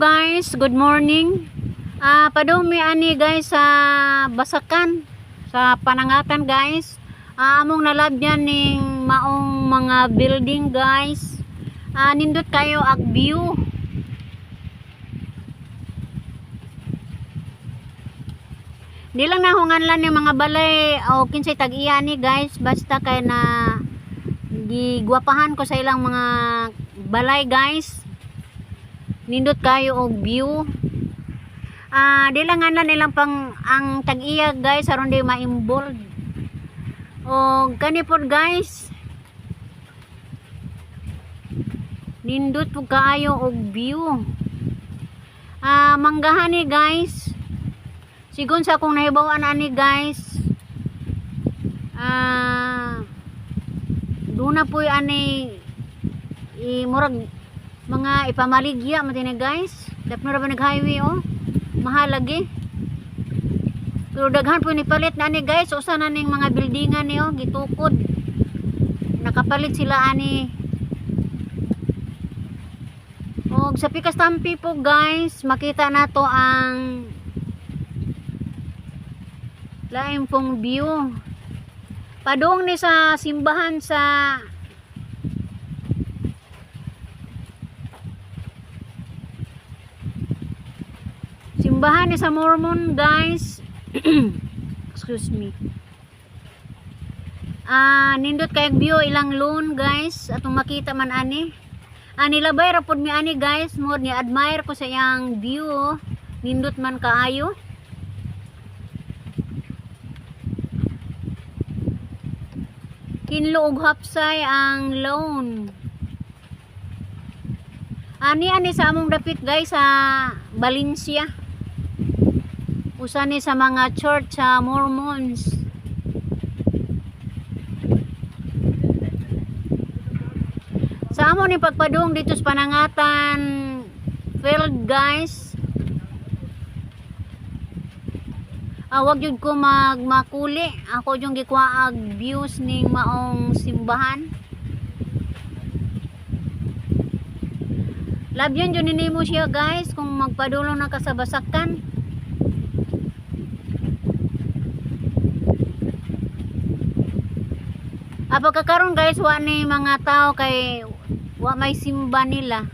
guys, good morning. Padumi ani guys sa Basakan, sa Panangatan guys. Among nalabyan ning maong mga building guys. Nindot kayo ag view. Di lang nahunganlan yung mga balay o kinsay tag-iya ni guys, basta kay na gigwapahan ko sa ilang mga balay guys. Nindot kayo og view. Di lang nga nilang pang ang tag-iya guys aron di ma-involved. Og kani pod guys, nindot po kaayo og view. Manggahan ni guys. Sigon sa akong nahibawan ani guys. Duna po ani murag mga ipamaligya mo din guys. Dapno ra ba nag-highway oh. Mahal lagi. Pero daghan po ni palit na ani guys. Usa na ning mga buildingan niyo gitukod. Nakapalit sila ani. Og sa pikas tampi po guys, makita nato ang lain pong view. Padung ni sa simbahan sa ni sa Mormon guys. Excuse me. Nindot kay view ilang loon guys atong makita man ani. Nilabay ra pod mi ani guys, mo ni admire ko sa iyang view. Nindot man kaayo. Kinlo og hapsay ang loan. Ani sa among dapit guys sa Valencia. Usa ni sa mga church sa Mormons. Sa amon ni pagpadung dito sa Panangatan field guys. Wag jud ko makuli. Ako yung gikuha ag views ning maong simbahan. Labyan jud nimo siya guys kung magpadulong na ka sa Basakan. Pagkakaroon guys wa ni mga tao kay wa may simba nila.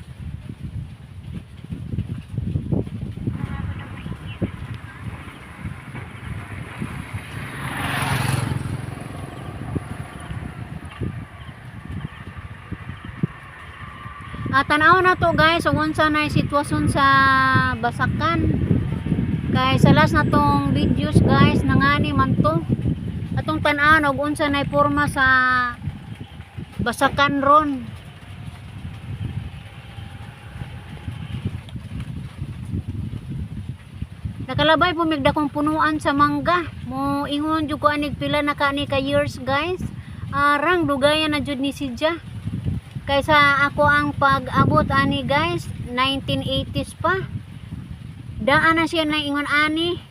Tanaw na to guys kung unsa na sitwasyon sa Basakan. Kay sa last na tong videos guys nangani man to. Atong tan-aw og unsa na porma sa Basakan ron. Nakalabay po mig dakong punuan sa mangga. Mo ingon jud ko anig pila na kani ka years guys. Arang dugayan na jud ni Sidja. Kaysa ako ang pag-abot ani guys 1980s pa. Daan na siya na ingon ani.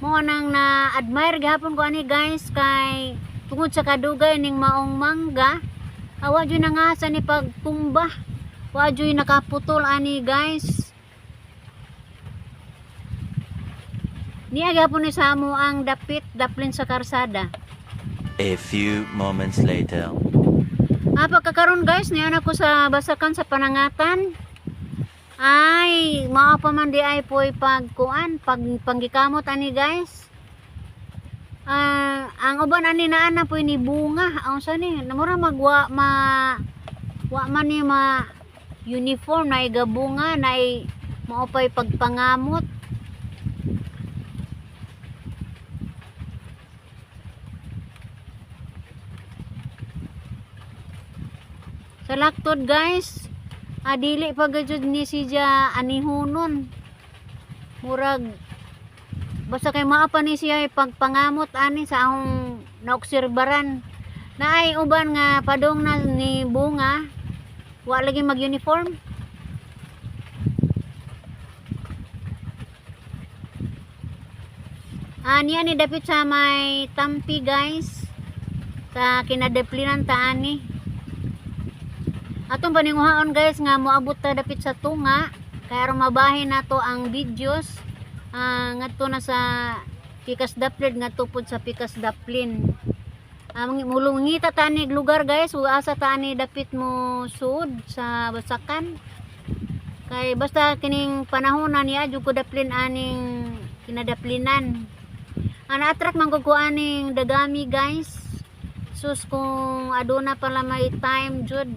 Mo nang na-admire gihapon ko ani guys kay tungod sa kadugay ning maong mangga. Wa jud nangasa ni pagtumba. Wa jud nakaputol ani guys. Niya gihapon ni sa amo ang daplin sa karsada. A few moments later. Pagkakaroon guys, niyan ako sa Basakan sa Panangatan. Ay, mao pa man di ay po'y pagkuan, panggikamot ani guys. Ang uban ani naana po'y ni bunga. Ang sa ni, namura magwa wa man ni ma uniform na igabunga na mao pa'y pagpangamot. Sa laktod guys, dili pa gajud ni siya anihunon. Murag basta kay maapa ni siya pagpangamot ani sa akong naobserbaran. Naay uban nga padong na ni bunga, wa lagi mag-uniform. Niya ni dapit sa may Tampi guys. Sa kinadeplinan ta ani. Atong paninguhaon guys nga moabot ta dapit sa tunga kay aron mabahin nato ang videos ngadto na sa Pikas Daplin ngadto pud sa Pikas Daplin. Mulungita tanig lugar guys, asa tani dapit mo sud sa Basakan. Kay basta kining panahon na niya jud ko daplin aning kinadaplinan. Attract man ko aning dagami guys. Sus kung aduna pala may time jud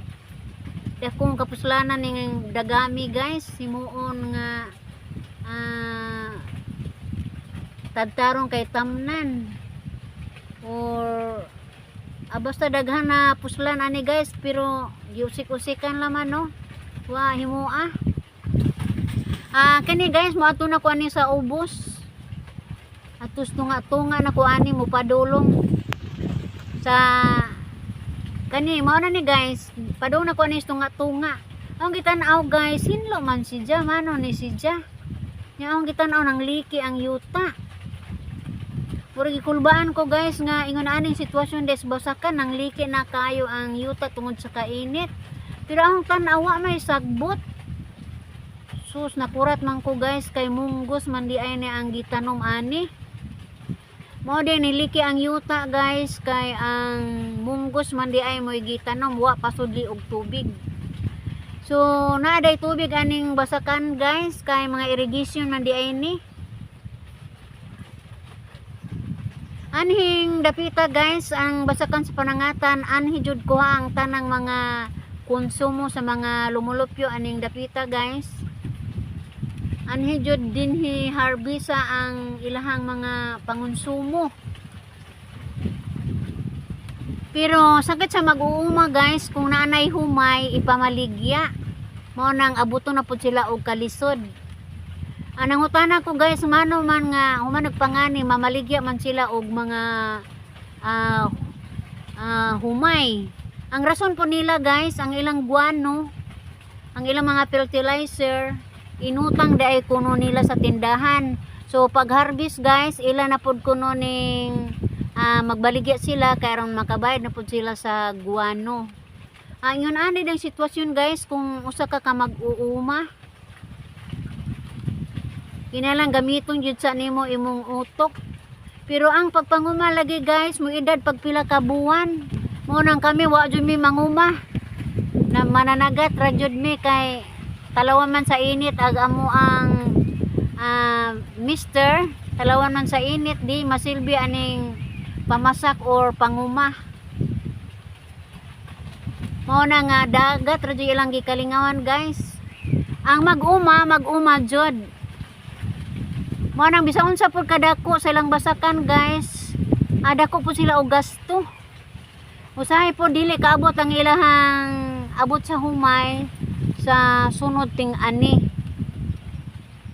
dakong kapuslanan ning dagami guys, himuon nga tadtarong kay tamnan or basta daghan na puslan ani guys, pero giusik-usikan laman no. Wa himoa. Kani guys, moadto na ko ani sa ubos. Atus tunga-tunga na ko ani mo padulong sa kani mao na ni guys, padung na ko ani tunga-tunga. Ang gitan-aw guys, hinlo man si Ja, mano ni si Ja. Nya ang gitan-aw nang liki ang yuta. Puro gikulbaan ko guys nga ingon aning sitwasyon des Basakan nang liki na kayo ang yuta tungod sa kainit. Pero ang tan-awa may sagbot. Sus nakurat man ko guys kay munggos man di ay ni ang gitanom ani. Mao din niliki ang yuta guys kay ang munggos man di ay moy gitanom wa pasudli og tubig. So naaday tubig aning Basakan guys kay mga irrigation man di ay ni. Anhing dapita guys ang Basakan sa Panangatan, anhi jud ko ang tanang mga konsumo sa mga lumulupyo aning dapita guys. Anhi jud dinhi harbisa ang ilahang mga pangonsumo. Pero sakit sa mag-uuma guys kung naanay humay ipamaligya. Mao nang abuto na pud sila og kalisod. Anang utana ko guys, mano man nga human nagpangani mamaligya man sila og mga humay. Ang rason po nila guys, ang ilang guano, ang ilang mga fertilizer inutang dai kuno nila sa tindahan. So pag harvest guys, ila na pud kuno ning magbaligya sila kay aron makabayad na pud sila sa guano. Ingon ani dang sitwasyon guys kung usa ka mag-uuma. Kinalang gamiton jud sa nimo imong utok. Pero ang pagpanguma lagi guys, mo edad pagpila ka buwan. Mo nang kami wa jud mi manguma. Na mananagat ra jud mi kay talawan man sa init ag amo ang mister, talawan man sa init di masilbi aning pamasak or panguma. Mao na nga dagat ra jud ilang gikalingawan guys. Ang mag-uma jud. Mao nang bisaon sa pud kadako sa ilang Basakan guys, dako po sila og gasto. Usahay po dili kaabot ang ilahang abot sa humay sa sunod ting ani.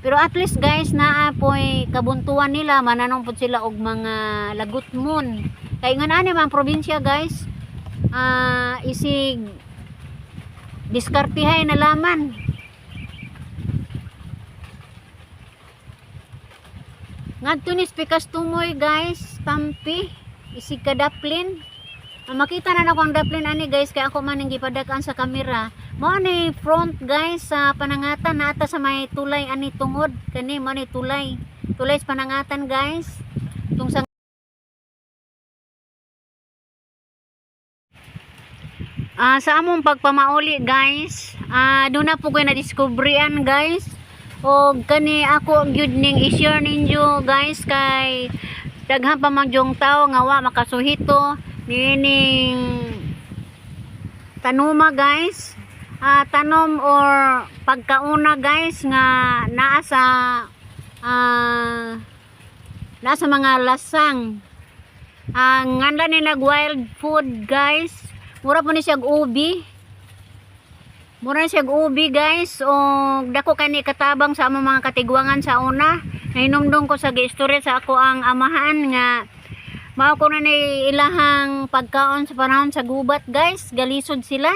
Pero at least guys naa po'y kabuntuan nila, mananong po sila og mga lagutmon. Kay nga ani man probinsya guys, isig diskartihay na laman. Ngadto ni Pikas Tumoy guys, tampi, isig kadaplin. Makita na ako ang daplin ani guys kay ako man ning gipadakan sa kamera. Mao ni front guys sa Panangatan naata sa may tulay ani tungod kani mao ni tulay sa Panangatan guys. Tung sa sa among pagpamauli guys, doon na po ko na discoveryan guys. O kani ako gyud ning i-share ninyo guys kay daghan pa man jong tao nga wa makasuhito nining tanuma guys. Tanom or pagkauna guys nga naa sa mga lasang. Nganda ni nag wild food guys. Mura po ni siya ubi. Mura siya ubi guys. O dako kani katabang sa among mga katigwangan sa una. Nahinumdum ko sa gi-story sa ako ang amahan nga mao ko na ni ilahang pagkaon sa panahon sa gubat guys. Galisod sila.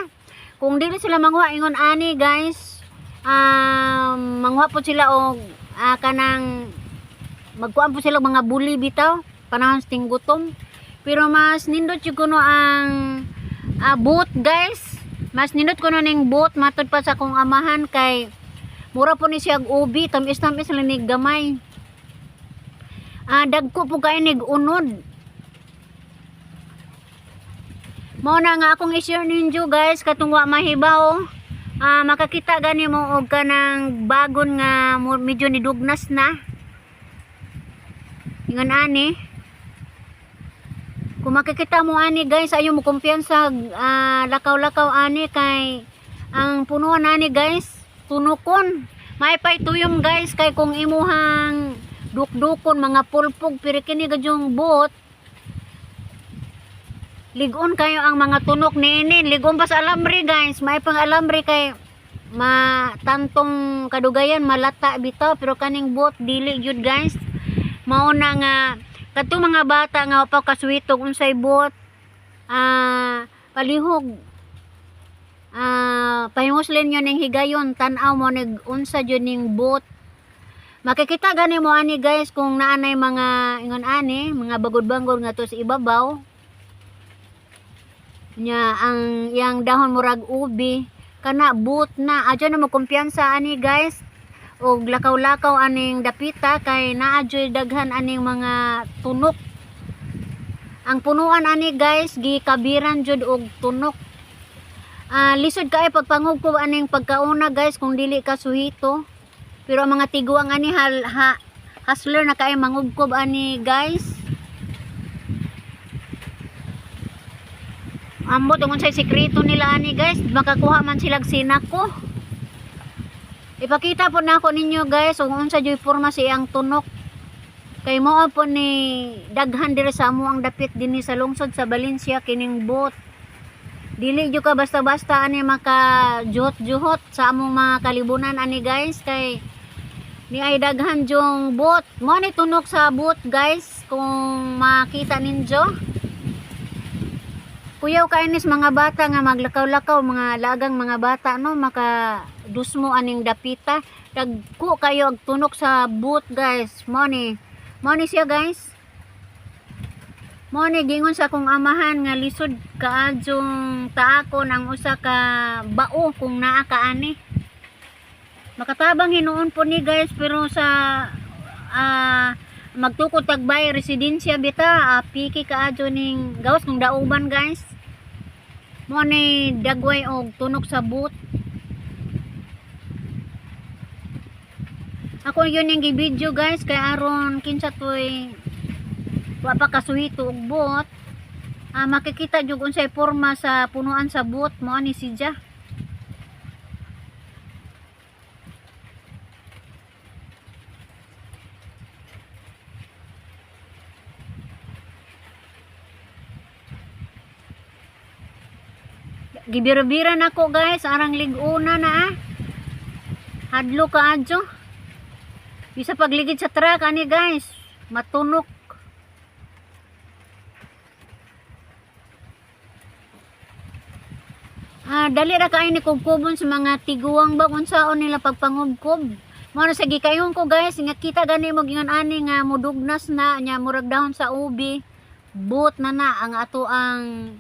Kung dili sila manghuha ingon ani guys, manghuha po sila og kanang magkuan po sila mga buli bitaw panahon sa tinggutom. Pero mas nindot jud kuno ang boot guys. Mas nindot kuno ning boot matod pa sa akong amahan kay Mura po ni siya ubi, tamis-tamis lang ni gamay. Dagko po kayo unod. Mao na nga akong i-share ninyo guys katong wa mahibaw. Makakita gani mo og kanang bagon nga medyo nidugnas na. Ingon ani. Kung makikita mo ani guys, ayo mo kumpiyansa lakaw-lakaw ani kay ang punuan ani guys, tunukon. May pay tuyom guys kay kung imuhang dukdukon mga pulpog pero kini gadyong buot. Ligon kayo ang mga tunok niini. Ligon pa sa alambre guys. May pang alambre kay matantong kadugayan malata bitaw pero kaning buot dili jud guys. Mao na nga kadtong mga bata nga pa kaswitog unsay buot palihog pahimuslin nyo ning higayon tan-aw mo nig unsa jud ning buot. Makikita gani mo ani guys kung naanay mga ingon ani mga bagod-bangod nga to sa ibabaw nya ang yang dahon murag ubi kana buot na adyo na mo kumpiyansa ani guys og lakaw-lakaw aning dapita kay naadyo daghan aning mga tunok. Ang punuan ani guys gikabiran jud og tunok. Lisod kay pagpangugkob aning pagkauna guys kung dili ka suhito. Pero ang mga tiguang ani hustler na kay mangugkob ani guys. Ambot ang unsay sekreto nila ani guys, makakuha man silag sinako. Ipakita po na ako ninyo guys kung unsa joy forma siyang tunok. Kay mao po ni daghan diri sa amo ang dapit dinhi sa lungsod sa Valencia kining bot. Dili jud ka basta-basta ani maka juhot-juhot sa among mga kalibunan ani guys kay ni ay daghan jong bot. Mo ni tunok sa bot guys kung makita ninyo. Kuyaw kainis mga bata nga maglakaw-lakaw mga lagang mga bata no maka dusmo aning dapita. Dagko kayo og tunok sa bot guys. Mo ni siya guys. Mo ni gingon sa akong amahan nga lisod kaadjong taakon ang usa ka bao kung naa ka ani. Makatabang hinuon po ni guys pero sa magtukod tagbay residensya bita piki kaadyo ning gawas kung dauban guys. Mo ni dagway og tunok sa boot. Ako yun yung gi-video guys kay aron kinsa toy wa pa kasuhito og boot. Makikita jud unsay porma sa punuan sa boot mo ani siya. Gibira-bira na ko guys, arang liguna na hadlo ka adyo. Bisa pagligid sa truck ani guys, matunok. Dali ra kaay ni kubkubon sa mga tiguang ba unsaon nila pagpangubkob. Mao na sa gikayon ko guys, nga kita gani mo gingon ani nga mudugnas na nya murag dahon sa ubi. Boot na ang ato ang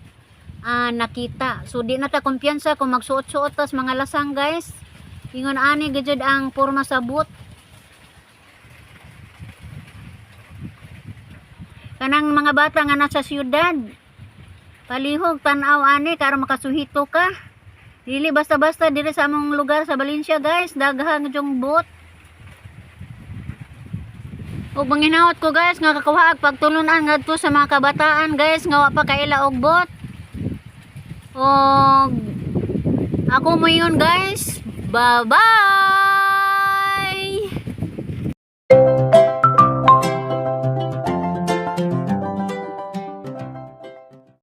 nakita. So di na ta kumpiyansa kung magsuot-suot tas mga lasang guys. Ingon ani gajud ang porma sa boot. Kanang mga bata nga nasa syudad. Palihog tan-aw ani karon makasuhito ka. Dili basta-basta diri sa among lugar sa Valencia guys, daghang jong boot. Ug manginawot ko guys nga kakuha pagtulunan ngadto sa mga kabataan guys nga wa pa kaila og boot. Og ako mo yun guys. Bye bye.